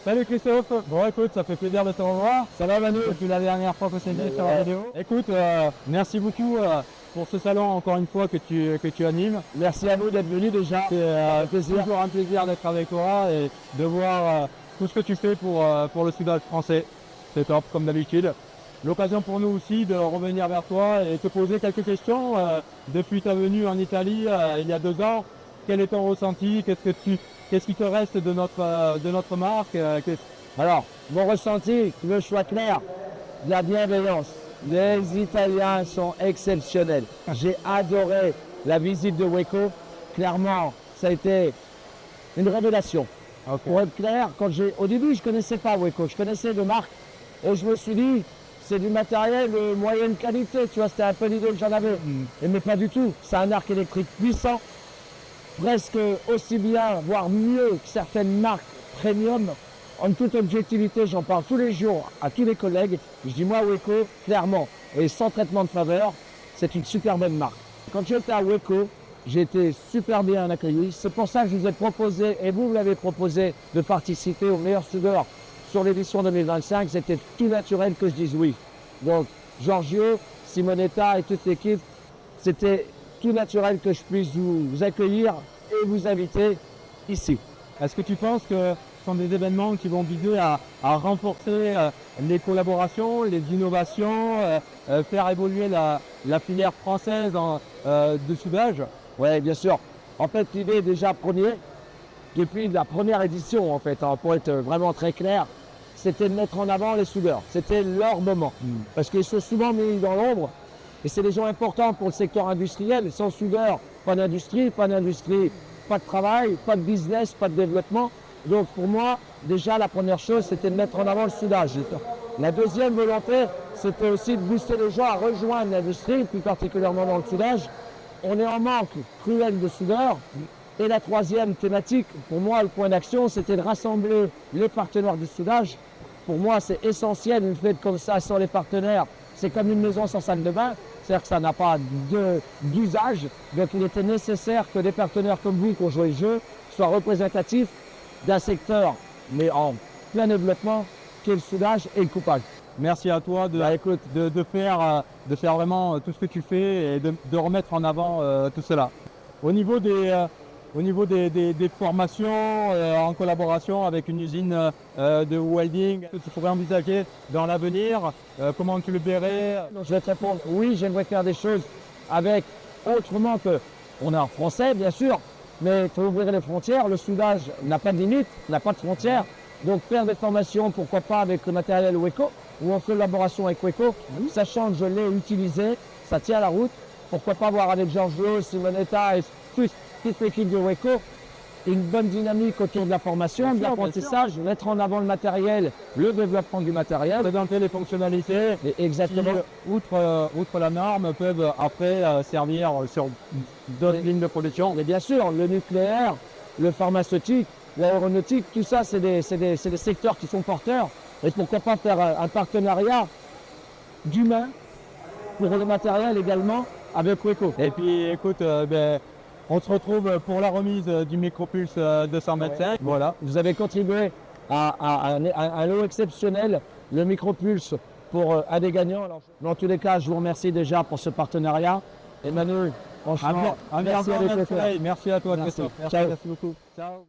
Salut Christophe. Bon écoute, ça fait plaisir de te revoir. Ça va Manu? Depuis la dernière fois que c'est venu sur la vidéo. Écoute, merci beaucoup pour ce salon encore une fois que tu animes. Merci à vous d'être venu déjà. C'est toujours un plaisir d'être avec toi et de voir tout ce que tu fais pour le soudage français. C'est top comme d'habitude. L'occasion pour nous aussi de revenir vers toi et te poser quelques questions. Depuis ta venue en Italie il y a 2 ans, quel est ton ressenti? Qu'est-ce qui te reste de notre marque? Alors, mon ressenti, tu veux que je sois clair, de la bienveillance. Les Italiens sont exceptionnels. J'ai adoré la visite de Weco. Clairement, ça a été une révélation. Okay. Pour être clair, au début, je ne connaissais pas Weco. Je connaissais de marque et je me suis dit, c'est du matériel de moyenne qualité. Tu vois, c'était un peu l'idée que j'en avais. Mais pas du tout. C'est un arc électrique puissant, presque aussi bien, voire mieux que certaines marques premium. En toute objectivité, j'en parle tous les jours à tous les collègues. Je dis moi Weco, clairement, et sans traitement de faveur, c'est une super bonne marque. Quand j'étais à Weco, j'ai été super bien accueilli. C'est pour ça que je vous ai proposé, et vous l'avez proposé, de participer au meilleur soudeur sur l'édition 2025. C'était tout naturel que je dise oui. Donc, Giorgio, Simonetta et toute l'équipe, c'était tout naturel que je puisse vous accueillir et vous inviter ici. Est-ce que tu penses que ce sont des événements qui vont viser à renforcer les collaborations, les innovations, faire évoluer la filière française de soudage? Oui, bien sûr. En fait, l'idée est déjà première, depuis la première édition, en fait, pour être vraiment très clair, c'était de mettre en avant les soudeurs. C'était leur moment. Parce qu'ils sont souvent mis dans l'ombre. Et c'est des gens importants pour le secteur industriel. Sans soudeurs, pas d'industrie, pas de travail, pas de business, pas de développement. Donc pour moi, déjà la première chose, c'était de mettre en avant le soudage. La deuxième volonté, c'était aussi de booster les gens à rejoindre l'industrie, plus particulièrement dans le soudage. On est en manque cruel de soudeurs. Et la troisième thématique, pour moi, le point d'action, c'était de rassembler les partenaires du soudage. Pour moi, c'est essentiel, une fête comme ça sans les partenaires. C'est comme une maison sans salle de bain. C'est-à-dire que ça n'a pas d'usage. Donc il était nécessaire que des partenaires comme vous qui ont joué le jeu soient représentatifs d'un secteur, mais en plein développement, qui est le soudage et le coupage. Merci à toi de faire vraiment tout ce que tu fais et de remettre en avant tout cela. Au niveau des formations en collaboration avec une usine de welding, tu pourrais envisager dans l'avenir, comment tu le verrais? Je vais te répondre, oui, j'aimerais faire des choses avec autrement que, on est en français bien sûr, mais il faut ouvrir les frontières, le soudage n'a pas de limite, n'a pas de frontières, donc faire des formations, pourquoi pas avec le matériel Weco, ou en collaboration avec Weco, sachant que je l'ai utilisé, ça tient la route, pourquoi pas voir avec Giorgio, Simonetta et toute l'équipe de Weco, une bonne dynamique autour de la formation, de l'apprentissage, mettre en avant le matériel, le développement du matériel. Présenter les fonctionnalités exactement. Qui, outre la norme, peuvent après servir sur d'autres lignes de production. Mais bien sûr, le nucléaire, le pharmaceutique, l'aéronautique, tout ça, c'est des secteurs qui sont porteurs. Et pourquoi pas faire un partenariat d'humain pour le matériel également avec Weco. Et puis écoute, on se retrouve pour la remise du Micropulse 225. Ouais. Voilà. Vous avez contribué à un lot exceptionnel, le Micropulse, pour un des gagnants. Alors, dans tous les cas, je vous remercie déjà pour ce partenariat. Emmanuel, franchement, merci à toi, Christophe. Merci beaucoup. Ciao.